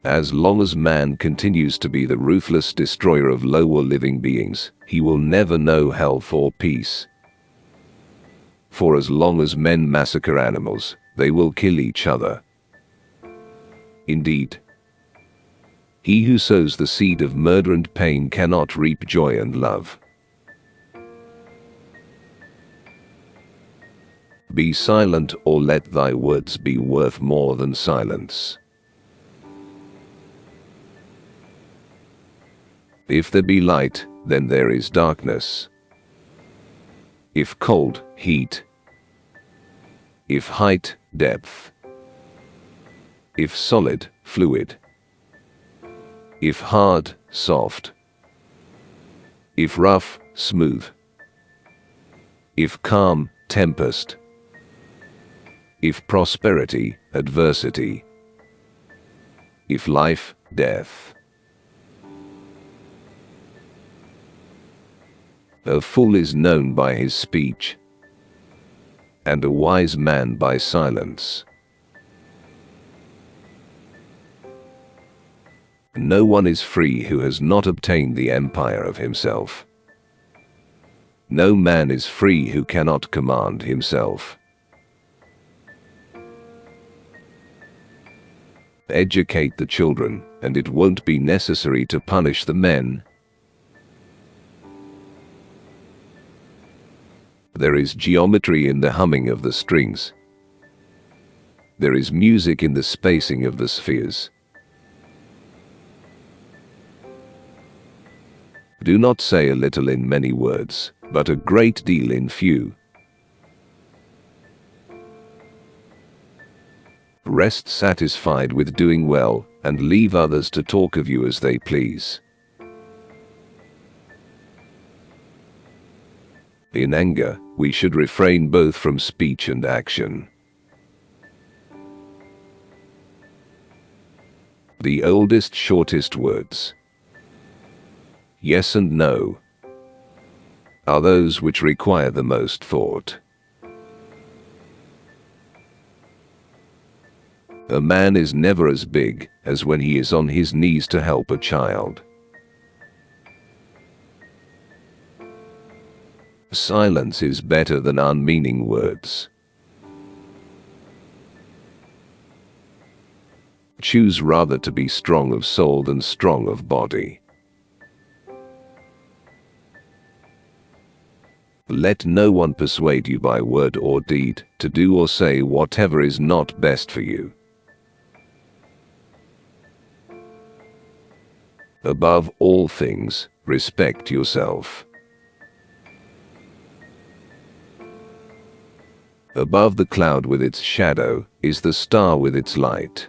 As long as man continues to be the ruthless destroyer of lower living beings, he will never know health or peace. For as long as men massacre animals, they will kill each other. Indeed, he who sows the seed of murder and pain cannot reap joy and love. Be silent, or let thy words be worth more than silence. If there be light, then there is darkness. If cold, heat. If height, depth. If solid, fluid. If hard, soft. If rough, smooth. If calm, tempest. If prosperity, adversity. If life, death. A fool is known by his speech, and a wise man by silence. No one is free who has not obtained the empire of himself. No man is free who cannot command himself. Educate the children, and it won't be necessary to punish the men. There is geometry in the humming of the strings. There is music in the spacing of the spheres. Do not say a little in many words, but a great deal in few. Rest satisfied with doing well, and leave others to talk of you as they please. In anger, we should refrain both from speech and action. The oldest, shortest words, yes and no, are those which require the most thought. A man is never as big as when he is on his knees to help a child. Silence is better than unmeaning words. Choose rather to be strong of soul than strong of body. Let no one persuade you by word or deed to do or say whatever is not best for you. Above all things, respect yourself. Above the cloud with its shadow is the star with its light.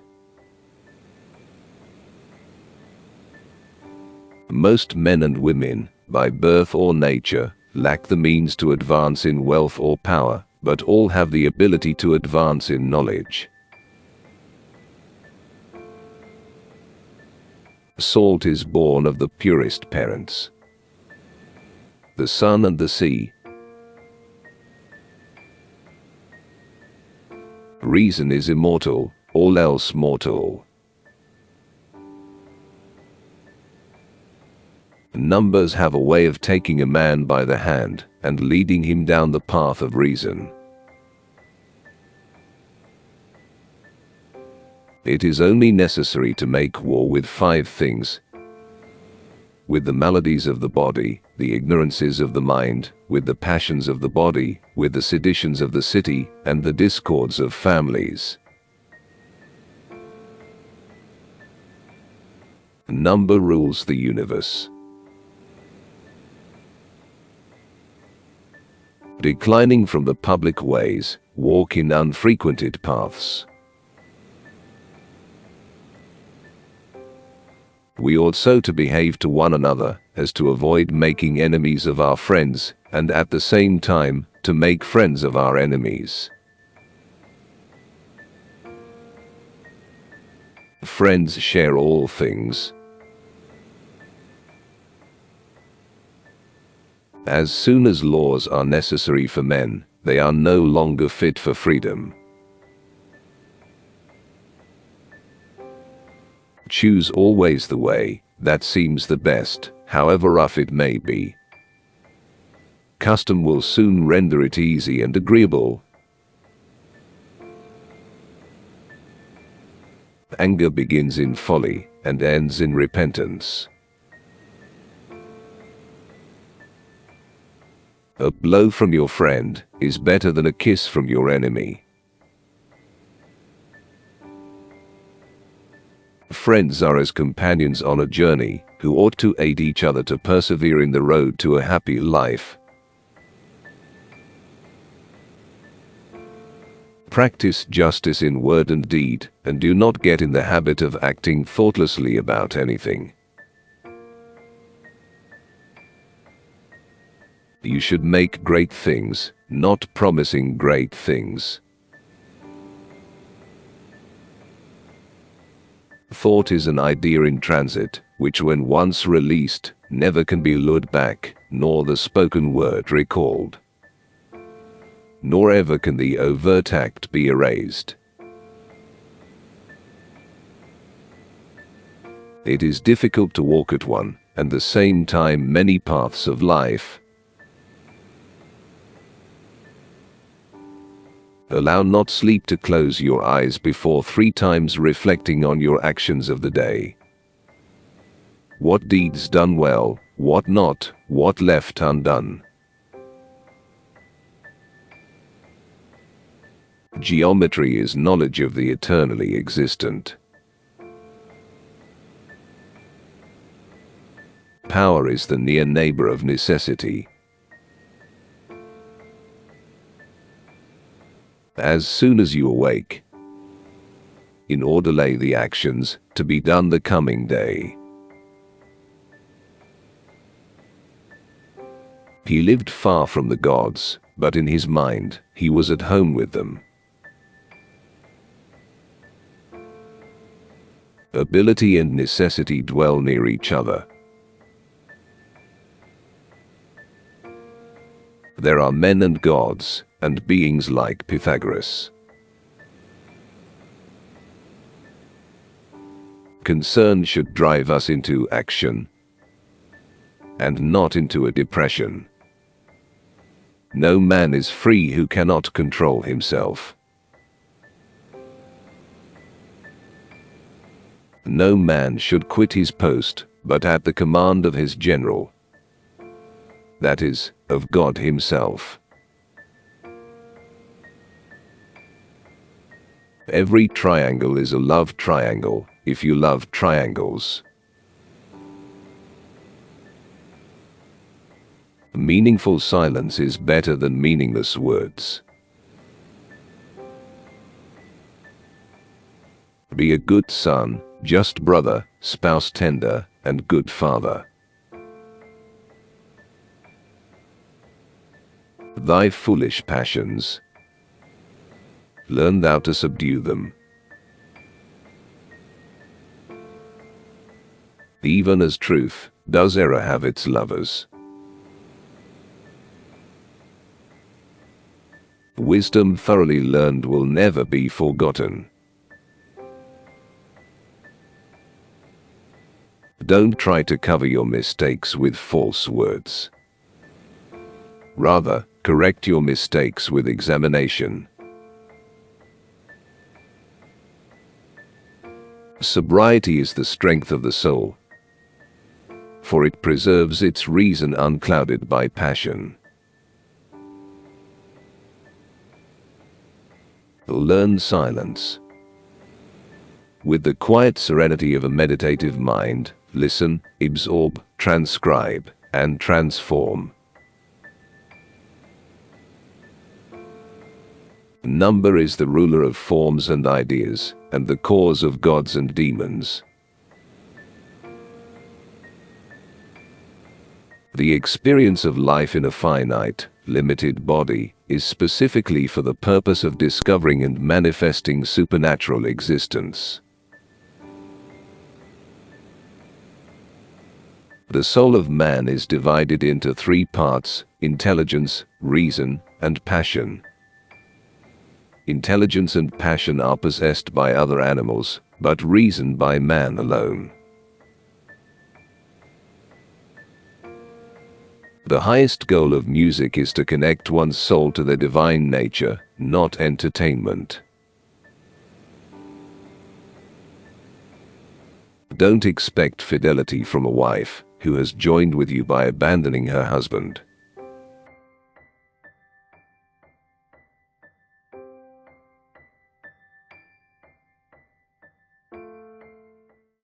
Most men and women, by birth or nature, lack the means to advance in wealth or power, but all have the ability to advance in knowledge. Salt is born of the purest parents. The sun and the sea. Reason is immortal, all else mortal. Numbers have a way of taking a man by the hand and leading him down the path of reason. It is only necessary to make war with 5 things: with the maladies of the body, the ignorances of the mind, with the passions of the body, with the seditions of the city, and the discords of families. Number rules the universe. Declining from the public ways, walk in unfrequented paths. We ought so to behave to one another as to avoid making enemies of our friends, and at the same time, to make friends of our enemies. Friends share all things. As soon as laws are necessary for men, they are no longer fit for freedom. Choose always the way that seems the best, however rough it may be. Custom will soon render it easy and agreeable. Anger begins in folly and ends in repentance. A blow from your friend is better than a kiss from your enemy. Friends are as companions on a journey, who ought to aid each other to persevere in the road to a happy life. Practice justice in word and deed, and do not get in the habit of acting thoughtlessly about anything. You should make great things, not promising great things. Thought is an idea in transit, which when once released, never can be lured back, nor the spoken word recalled. Nor ever can the overt act be erased. It is difficult to walk at one and the same time many paths of life. Allow not sleep to close your eyes before 3 times reflecting on your actions of the day. What deeds done well, what not, what left undone. Geometry is knowledge of the eternally existent. Power is the near neighbor of necessity. As soon as you awake, in order lay the actions to be done the coming day. He lived far from the gods, but in his mind he was at home with them. Ability and necessity dwell near each other. There are men and gods, and beings like Pythagoras. Concern should drive us into action, and not into a depression. No man is free who cannot control himself. No man should quit his post, but at the command of his general, that is, of God himself. Every triangle is a love triangle, if you love triangles. Meaningful silence is better than meaningless words. Be a good son, just brother, spouse tender, and good father. Thy foolish passions, learn thou to subdue them. Even as truth does error have its lovers. Wisdom thoroughly learned will never be forgotten. Don't try to cover your mistakes with false words. Rather, correct your mistakes with examination. Sobriety is the strength of the soul, for it preserves its reason unclouded by passion. Learn silence. With the quiet serenity of a meditative mind, listen, absorb, transcribe, and transform. Number is the ruler of forms and ideas, and the cause of gods and demons. The experience of life in a finite, limited body is specifically for the purpose of discovering and manifesting supernatural existence. The soul of man is divided into 3 parts: intelligence, reason, and passion. Intelligence and passion are possessed by other animals, but reason by man alone. The highest goal of music is to connect one's soul to their divine nature, not entertainment. Don't expect fidelity from a wife who has joined with you by abandoning her husband.